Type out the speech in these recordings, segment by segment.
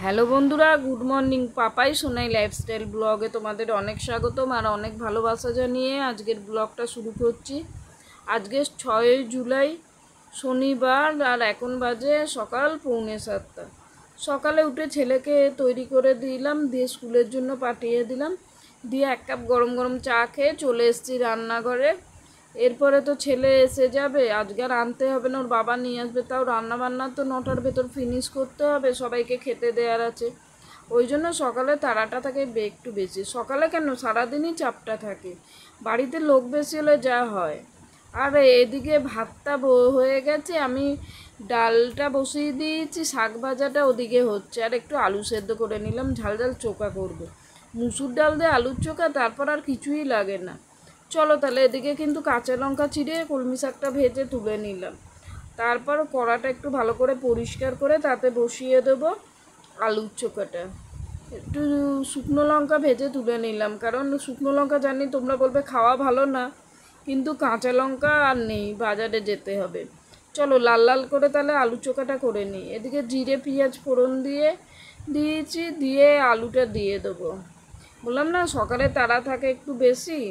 Hello বন্ধুরা, good morning. Papai Sonai lifestyle ব্লগে তোমাদের অনেক স্বাগতম আর অনেক ভালোবাসা জানিয়ে আজকের ব্লগটা শুরু করছি। আজকে 6 জুলাই শনিবার আর এখন বাজে সকাল 6:45। সকালে উঠে ছেলেকে তৈরি করে দিলাম, দিয়ে স্কুলের জন্য পাঠিয়ে দিলাম, দিয়ে 1 কাপ গরম গরম চা খেয়ে চলে এসেছি রান্নাঘরে। এরপরে তো ছেলে এসে যাবে, আজকে আর আনতে হবে না, ওর বাবা নিয়ে আসবে। তাও রান্নাবান্না তো 9টার ভেতর ফিনিশ করতে হবে, সবাইকে খেতে দেওয়ার আছে। ওই জন্য সকালে তাড়াটা থাকে একটু বেশি। সকালে কেন, সারাদিনই চাপটা থাকে। বাড়িতে লোক বেশি হলে যা হয়। আর এদিকে ভাতটা হয়ে গেছে, আমি ডালটা বসিয়ে দিয়েছি, শাক ভাজাটা ওদিকে হচ্ছে, আর একটু আলু সেদ্ধ করে নিলাম, ঝাল ঝাল চোখা করবো। মুসুর ডাল দিয়ে আলুর চোখা, তারপর আর কিছুই লাগে না। চলো তাহলে, এদিকে কিন্তু কাঁচা লঙ্কা চিড়ে কলমি শাকটা ভেজে তুলে নিলাম। তারপর কড়াটা একটু ভালো করে পরিষ্কার করে তাতে বসিয়ে দেবো আলুর চোখাটা। একটু শুকনো লঙ্কা ভেজে তুলে নিলাম, কারণ শুকনো লঙ্কা জানি তোমরা বলবে খাওয়া ভালো না, কিন্তু কাঁচা লঙ্কা আর নেই, বাজারে যেতে হবে। চলো লাল লাল করে তাহলে আলু চোখাটা করে নিই। এদিকে জিরে পেঁয়াজ ফোড়ন দিয়েছি, দিয়ে আলুটা দিয়ে দেবো। বললাম না সকালে তাড়া থাকে একটু বেশি।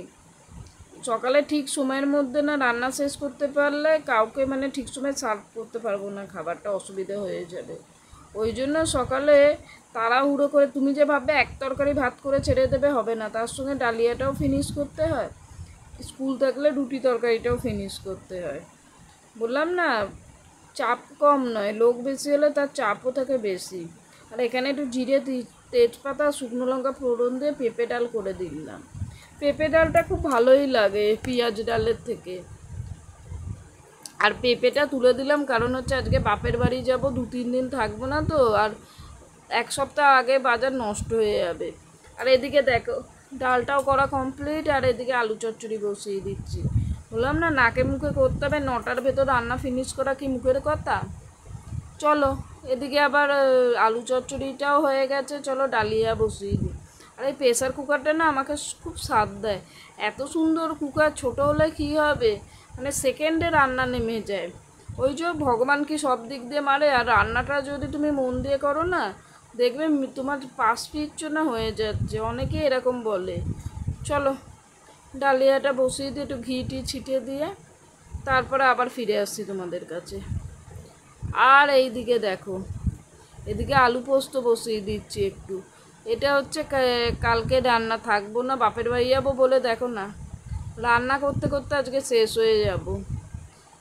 সকালে ঠিক সময়ের মধ্যে না রান্না শেষ করতে পারলে কাউকে ঠিক সময় সার্ভ করতে পারবো না, খাবারটা অসুবিধা হয়ে যাবে। ওই জন্য সকালে তাড়াহুড়ো করে, তুমি যে ভাববে এক তরকারি ভাত করে ছেড়ে দেবে, হবে না, তার সঙ্গে ডালিয়াটাও ফিনিশ করতে হয়, স্কুল থাকলে রুটি তরকারিটাও ফিনিশ করতে হয়। বললাম না, চাপ কম নয়, লোক বেশি হলে তার চাপও থাকে বেশি। আর এখানে একটু জিরে তেজপাতা শুকনো লঙ্কা ফোড়ন দিয়ে পেঁপে ডাল করে দিলাম। পেঁপে ডালটা খুব ভালোই লাগে পেঁয়াজ ডালের থেকে। আর পেঁপেটা তুলে দিলাম কারণ হচ্ছে আজকে বাপের বাড়ি যাব, 2-3 দিন থাকবো না তো, আর 1 সপ্তাহ আগে বাজার নষ্ট হয়ে যাবে। আর এদিকে দেখো ডালটাও করা কমপ্লিট, আর এদিকে আলু চচ্চড়ি বসিয়ে দিচ্ছি। বললাম না নাকে মুখে করতে হবে, 9টার ভেতর রান্না ফিনিশ করা কি মুখের কথা। চলো এদিকে আবার আলু চচ্চড়িটাও হয়ে গেছে, চলো ডালিয়া বসিয়ে দিই। আর এই প্রেসার কুকারটা না আমাকে খুব স্বাদ দেয়। এত সুন্দর কুকার, ছোট হলে কী হবে, সেকেন্ডে রান্না নেমে যায়। ওই যে ভগবান কি সব দিক দিয়ে মারে, আর রান্নাটা যদি তুমি মন দিয়ে করো না, দেখবে তোমার পাশ ফিরছ না হয়ে যাচ্ছে, অনেকে এরকম বলে। চলো ডালিয়াটা বসিয়ে দিয়ে একটু ঘি ছিটিয়ে দিয়ে তারপরে আবার ফিরে আসছি তোমাদের কাছে। আর এই দিকে দেখো, এদিকে আলু পোস্ত বসিয়ে দিচ্ছি একটু। এটা হচ্ছে কালকে রান্না, থাকবো না, বাপের বাড়ি যাবো বলে দেখো না রান্না করতে করতে আজকে শেষ হয়ে যাব।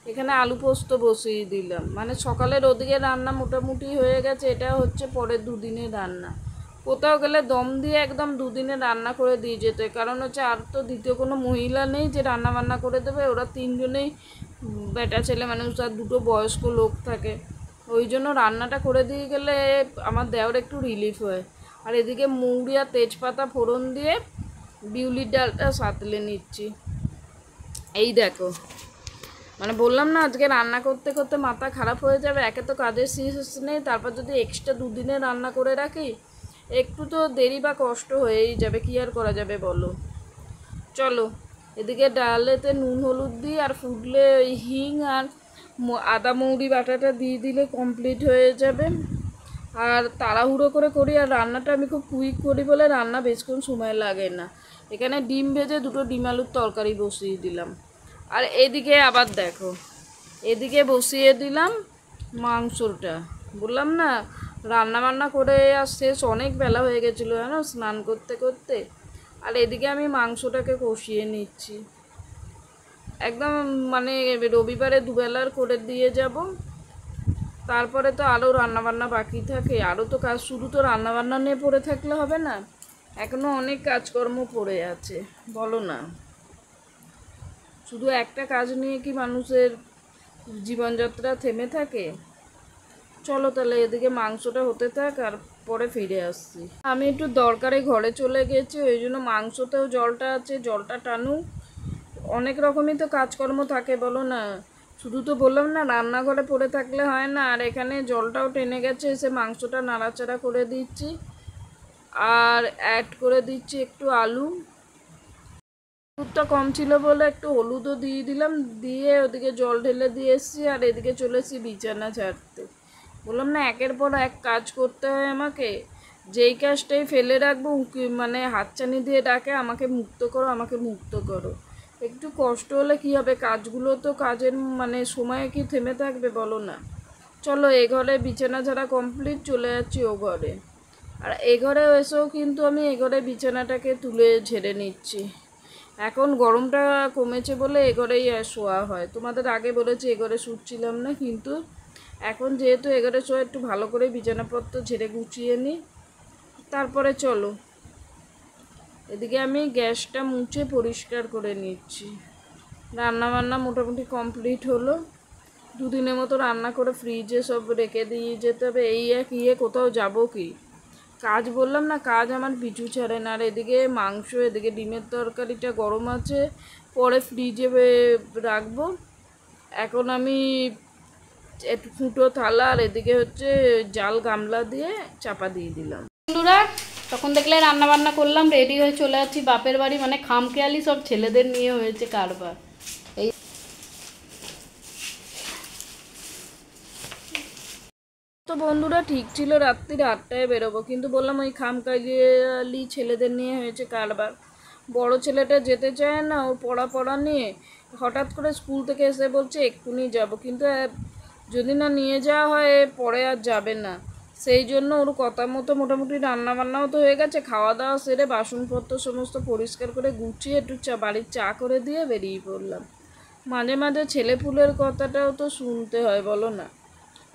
এখানে আলু পোস্ত বসিয়ে দিলাম, সকালের ওদিকে রান্না মোটামুটি হয়ে গেছে, এটা হচ্ছে পরের 2 দিনের রান্না। কোথাও গেলে দম দিয়ে একদম 2 দিনে রান্না করে দিয়ে যেতে, কারণ হচ্ছে আর তো দ্বিতীয় কোনো মহিলা নেই যে রান্না বান্না করে দেবে। ওরা 3 জনেই বেটা ছেলে, তার 2টো বয়স্ক লোক থাকে। ওই জন্য রান্নাটা করে দিয়ে গেলে আমার দেওয়ার একটু রিলিফ হয়। আর এদিকে মৌরি আর তেজপাতা ফোড়ন দিয়ে বিউলির ডালটা সাঁতলে নিচ্ছি। এই দেখো, বললাম না আজকে রান্না করতে করতে মাথা খারাপ হয়ে যাবে। একে তো কাজের শেষ নেই, তারপর যদি এক্সট্রা 2 দিনে রান্না করে রাখি, একটু তো দেরি বা কষ্ট হয়েই যাবে, কী আর করা যাবে বলো। চলো এদিকে ডালেতে নুন হলুদ দিই, আর ফুটলে ওই হিং আর আদা মৌরি বাটাটা দিয়ে দিলে কমপ্লিট হয়ে যাবে। আর তাড়াহুড়ো করে করি, আর রান্নাটা আমি খুব কুইক করি বলে রান্না বেশিক্ষণ সময় লাগে না। এখানে ডিম ভেজে 2টো ডিম আলুর তরকারি বসিয়ে দিলাম। আর এদিকে আবার দেখো, এদিকে বসিয়ে দিলাম মাংসটা। বললাম না রান্না বান্না করে আর শেষ, অনেক বেলা হয়ে গেছিলো জানো স্নান করতে করতে। আর এদিকে আমি মাংসটাকে কষিয়ে নিচ্ছি একদম, রবিবারে দুবেলার করে দিয়ে যাব। তারপরে তো আরও রান্নাবান্না বাকি থাকে, আরও তো কাজ, শুধু তো রান্নাবান্না নিয়ে পড়ে থাকলে হবে না, এখনও অনেক কাজকর্ম পড়ে আছে, বলো না। শুধু একটা কাজ নিয়ে কি মানুষের জীবনযাত্রা থেমে থাকে। চলো তাহলে এদিকে মাংসটা হতে থাক, আর পরে ফিরে আসছি। আমি একটু দরকারে ঘরে চলে গেছি, ওই জন্য মাংসতেও জলটা আছে, জলটা টানুক। অনেক রকমই তো কাজকর্ম থাকে বলো না, শুধু তো বললাম না রান্নাঘরে পড়ে থাকলে হয় না। আর এখানে জলটাও টেনে গেছে, এসে মাংসটা নাড়াচাড়া করে দিচ্ছি, আর অ্যাড করে দিচ্ছি একটু আলু। দুধটা কম ছিল বলে একটু হলুদও দিয়ে দিলাম, দিয়ে ওদিকে জল ঢেলে দিয়ে এসেছি, আর এদিকে চলে এসেছি বিছানা ঝাড়তে। বললাম না একের পর এক কাজ করতে হয় আমাকে, যেই কাজটাই ফেলে রাখবো মানে হাতছানি দিয়ে ডাকে আমাকে মুক্ত করো, আমাকে মুক্ত করো। একটু কষ্ট হলে কী হবে, কাজগুলো তো কাজের মানে সময়ে কি থেমে থাকবে বলো না। চলো এ ঘরে বিছানা ঝাড়া কমপ্লিট, চলে যাচ্ছি ও ঘরে। আর এ ঘরে এসেও কিন্তু আমি এ ঘরে বিছানাটাকে তুলে ঝেড়ে নিচ্ছি। এখন গরমটা কমেছে বলে এ ঘরেই শোয়া হয়। তোমাদের আগে বলেছি এ ঘরে শুচ্ছিলাম না, কিন্তু এখন যেহেতু এ ঘরে শোয়া, একটু ভালো করে বিছানাপত্র ঝেড়ে গুছিয়ে নিই, তারপরে চলো। এদিকে আমি গ্যাসটা মুছে পরিষ্কার করে নিচ্ছি। রান্নাবান্না মোটামুটি কমপ্লিট হলো। দুদিনের মতো রান্না করে ফ্রিজে সব রেখে দিয়ে যেতে হবে। এই এক কোথাও যাবো কি, কাজ বললাম না, কাজ আমার পিছু ছাড়ে না। আর এদিকে মাংস, এদিকে ডিমের তরকারিটা গরম আছে, পরে ফ্রিজে রাখবো। এখন আমি একটু ফুটো থালা আর এদিকে হচ্ছে জাল গামলা দিয়ে চাপা দিয়ে দিলাম। বন্ধুরা, তখন দেখলে রান্না বান্না করলাম, রেডি হয়ে চলে যাচ্ছি বাপের বাড়ি। মানে খামখেয়ালি সব ছেলেদের নিয়ে হয়েছে কারবার। এই তো বন্ধুরা ঠিক ছিল রাত্রির 8টায় বেরোবো, কিন্তু বললাম ওই খামখেয়ালি ছেলেদের নিয়ে হয়েছে কারবার। বড় ছেলেটা যেতে চায় না, ওর পড়া নিয়ে হঠাৎ করে স্কুল থেকে এসে বলছে এক্ষুনি যাব, কিন্তু যদি না নিয়ে যাওয়া হয় পরে আর যাবে না। সেই জন্য ওর কথা মতো মোটামুটি রান্নাবান্নাও তো হয়ে গেছে, খাওয়া দাওয়া সেরে বাসনপত্র সমস্ত পরিষ্কার করে গুছিয়ে একটু বাড়ির চা করে দিয়ে বেরিয়ে পড়লাম। মাঝে মাঝে ছেলেপুলের কথাটাও তো শুনতে হয় বলো না।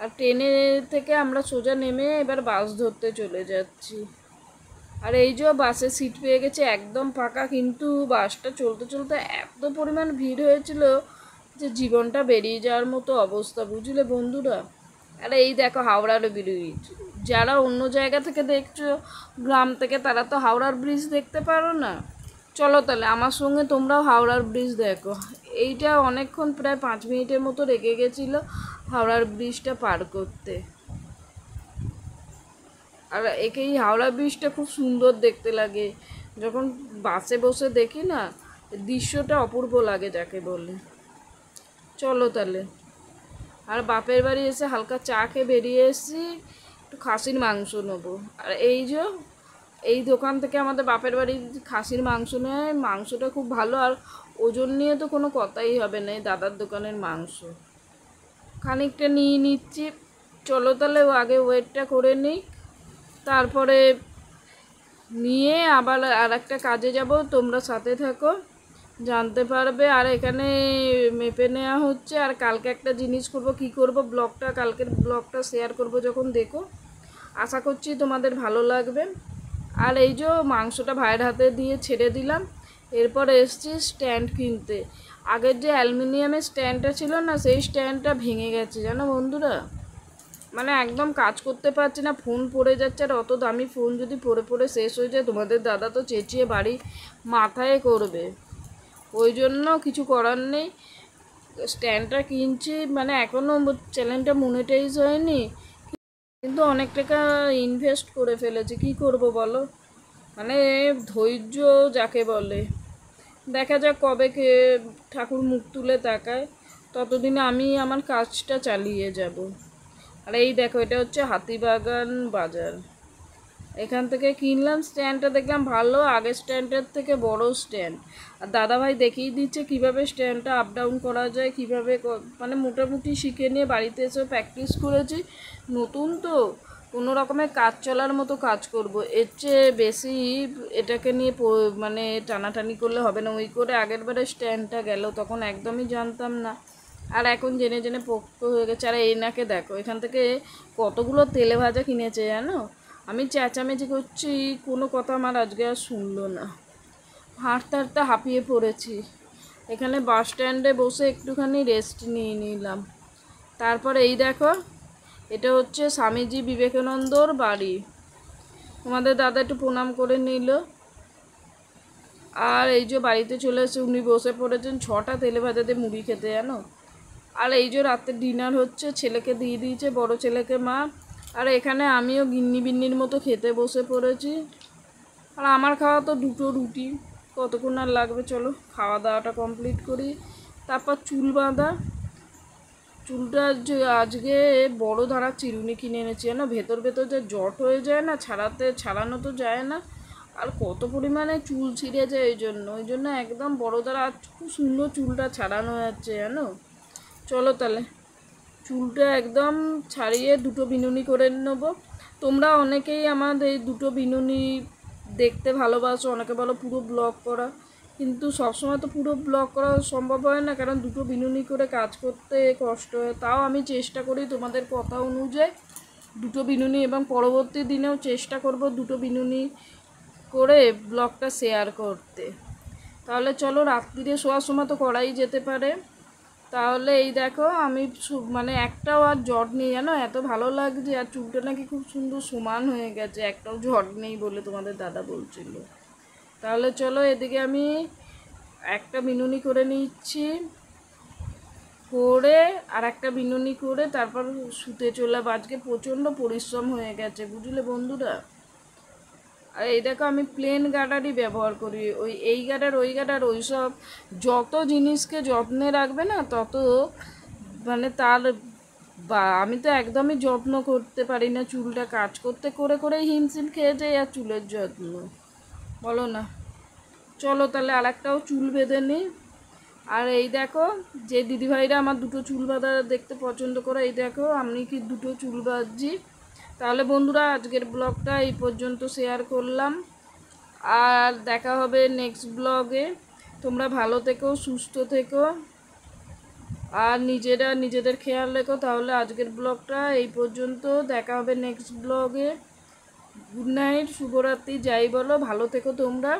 আর ট্রেনে থেকে আমরা সোজা নেমে এবার বাস ধরতে চলে যাচ্ছি। আর এই যে বাসে সিট পেয়ে গেছে, একদম ফাঁকা, কিন্তু বাসটা চলতে চলতে এত পরিমাণ ভিড় হয়েছিল যে জীবনটা বেরিয়ে যাওয়ার মতো অবস্থা, বুঝলে বন্ধুরা। আর এই দেখো হাওড়ার ব্রিজ, যারা অন্য জায়গা থেকে দেখছো গ্রাম থেকে, তারা তো হাওড়ার ব্রিজ দেখতে পারো না। চলো তাহলে আমার সঙ্গে তোমরাও হাওড়ার ব্রিজ দেখো। এইটা অনেকক্ষণ, প্রায় 5 মিনিটের মতো লেগে গেছিলো হাওড়ার ব্রিজটা পার করতে। আর এই হাওড়া ব্রিজটা খুব সুন্দর দেখতে লাগে, যখন বাসে বসে দেখি না, দৃশ্যটা অপূর্ব লাগে যাকে বলে। চলো তাহলে। আর বাপের বাড়ি এসে হালকা চা খেয়ে বেরিয়ে এসেছি, একটু খাসির মাংস নেবো। আর এই দোকান থেকে আমাদের বাপের বাড়ির খাসির মাংস নেয়, মাংসটা খুব ভালো, আর ওজন নিয়ে তো কোনো কথাই হবে না, এই দাদার দোকানের মাংস। খানিকটা নিয়ে নিচ্ছি। চলো তাহলে আগে ওয়েটটা করে নিই, তারপরে নিয়ে আবার আর একটা কাজে যাব। তোমরা সাথে থাকো, জানতে পারবে। আর এখানে মেপে নেওয়া হচ্ছে, আর কালকে একটা জিনিস করব, কি করব কালকের ব্লগটা শেয়ার করব যখন, দেখো। আশা করছি তোমাদের ভালো লাগবে। আর এই যে মাংসটা ভাইয়ের হাতে দিয়ে ছেড়ে দিলাম, এরপর এসছি স্ট্যান্ড কিনতে। আগের যে অ্যালুমিনিয়ামের স্ট্যান্ডটা ছিল না, সেই স্ট্যান্ডটা ভেঙে গেছে জানো বন্ধুরা। মানে একদম কাজ করতে পারছি না, ফোন পড়ে যাচ্ছে। আর অত দামি ফোন যদি পড়ে শেষ হয়ে যায়, তোমাদের দাদা তো চেঁচিয়ে বাড়ি মাথায় করবে। ওই জন্য কিছু করার নেই, স্ট্যান্ডটা কিনছি। মানে এখনও চ্যানেলটা মনিটাইজ হয়নি, কিন্তু অনেক টাকা ইনভেস্ট করে ফেলেছি, কি করব বলো। মানে ধৈর্য যাকে বলে। দেখা যাক কবে ঠাকুর মুখ তুলে তাকায়, ততদিনে আমি আমার কাজটা চালিয়ে যাব। আর এই দেখো, এটা হচ্ছে হাতিবাগান বাজার, এখান থেকে কিনলাম স্ট্যান্ডটা। দেখলাম ভালো, আগের স্ট্যান্ডের থেকে বড় স্ট্যান্ড। আর দাদাভাই দেখিয়ে দিচ্ছে কিভাবে স্ট্যান্ডটা আপ ডাউন করা যায়, কিভাবে মানে মোটামুটি শিখে নিয়ে বাড়িতে এসে প্র্যাকটিস করেছি। নতুন তো, কোনো রকমের কাজ চলার মতো কাজ করব, এর চেয়ে বেশি এটাকে নিয়ে মানে টানাটানি করলে হবে না। ওই করে আগের বারে স্ট্যান্ডটা গেল, তখন একদমই জানতাম না, আর এখন জেনে জেনে পোক্ত হয়ে গেছে। আর এনাকে দেখো, এখান থেকে কতগুলো তেলে ভাজা কিনেছে জানো। আমি চেঁচামেচি করছি, কোনো কথা আমার আজকে আর শুনলো না। হাঁটতে হাঁটতে হাঁপিয়ে পড়েছি। এখানে বাস স্ট্যান্ডে বসে একটুখানি রেস্ট নিয়ে নিলাম। তারপরে এই দেখো, এটা হচ্ছে স্বামীজি বিবেকানন্দর বাড়ি। তোমাদের দাদা একটু প্রণাম করে নিল। আর এই যে বাড়িতে চলে এসে উনি বসে পড়েছেন 6টা তেলে ভাজাতে মুড়ি খেতে জানো। আর এই যে রাতে ডিনার হচ্ছে, ছেলেকে দিয়ে দিয়েছে, বড় ছেলেকে মা। আর এখানে আমিও গিন্নি বিন্নির মতো খেতে বসে পড়েছি। আর আমার খাওয়া তো 2টো রুটি, কতক্ষণ আর লাগবে। চলো খাওয়া দাওয়াটা কমপ্লিট করি, তারপর চুল বাঁধা। চুলটা যে আজকে বড় ধারা চিরুনি কিনে এনেছি জানো, ভেতর ভেতর যে জট হয়ে যায় না, ছাড়ানো তো যায় না, আর কত পরিমাণে চুল ছিঁড়ে যায়, ওই জন্য একদম বড় ধারা। আজ খুব সুন্দর চুলটা ছাড়ানো যাচ্ছে জানো। চলো তাহলে চুলটা একদম ছাড়িয়ে দুটো বিনুনি করে নেবো। তোমরা অনেকেই আমাদের এই দুটো বিনুনি দেখতে ভালোবাসো, অনেকে বলো পুরো ব্লগ করা, কিন্তু সবসময় তো পুরো ব্লগ করা সম্ভব হয় না, কারণ দুটো বিনুনি করে কাজ করতে কষ্ট হয়। তাও আমি চেষ্টা করি তোমাদের কথা অনুযায়ী দুটো বিনুনি, এবং পরবর্তী দিনেও চেষ্টা করব দুটো বিনুনি করে ব্লগটা শেয়ার করতে। তাহলে চলো, রাত্রিরে শোয়ার সময় তো করাই যেতে পারে। তাহলে এই দেখো আমি মানে একটাও আর জট নেই জানো, এত ভালো লাগছে, আর চুলটা নাকি খুব সুন্দর সমান হয়ে গেছে, একটাও জট নেই বলে তোমাদের দাদা বলছিল। তাহলে চলো, এদিকে আমি একটা বিনুনি করে নিচ্ছি, করে আর একটা বিনুনি করে তারপর শুতে চললাম। আজকে প্রচণ্ড পরিশ্রম হয়ে গেছে বুঝলে বন্ধুরা। আর এই দেখো আমি প্লেন গার্ডারই ব্যবহার করি, এই গার্ডার ওই গার্ডার ওই সব যত জিনিসকে যত্নে রাখবে না তত মানে তার আমি তো একদমই যত্ন করতে পারি না, চুলটা কাজ করতে করে করেই হিমশিম খেয়ে যাই আর চুলের যত্ন বলো না। চলো তাহলে আর একটাও চুল বেঁধে নিই। আর এই দেখো যে দিদিভাইরা আমার দুটো চুল বাঁধা দেখতে পছন্দ করে, এই দেখো আমি কি দুটো চুল বাঁধছি। তাহলে বন্ধুরা আজকের ব্লগটা এই পর্যন্ত শেয়ার করলাম, আর দেখা হবে নেক্সট ব্লগে। তোমরা ভালো থেকো, সুস্থ থেকো, আর নিজেদের খেয়াল রেখো। তাহলে আজকের ব্লগটা এই পর্যন্ত, দেখা হবে নেক্সট ব্লগে। গুড নাইট, শুভরাত্রি, যাই বলো, ভালো থেকো তোমরা।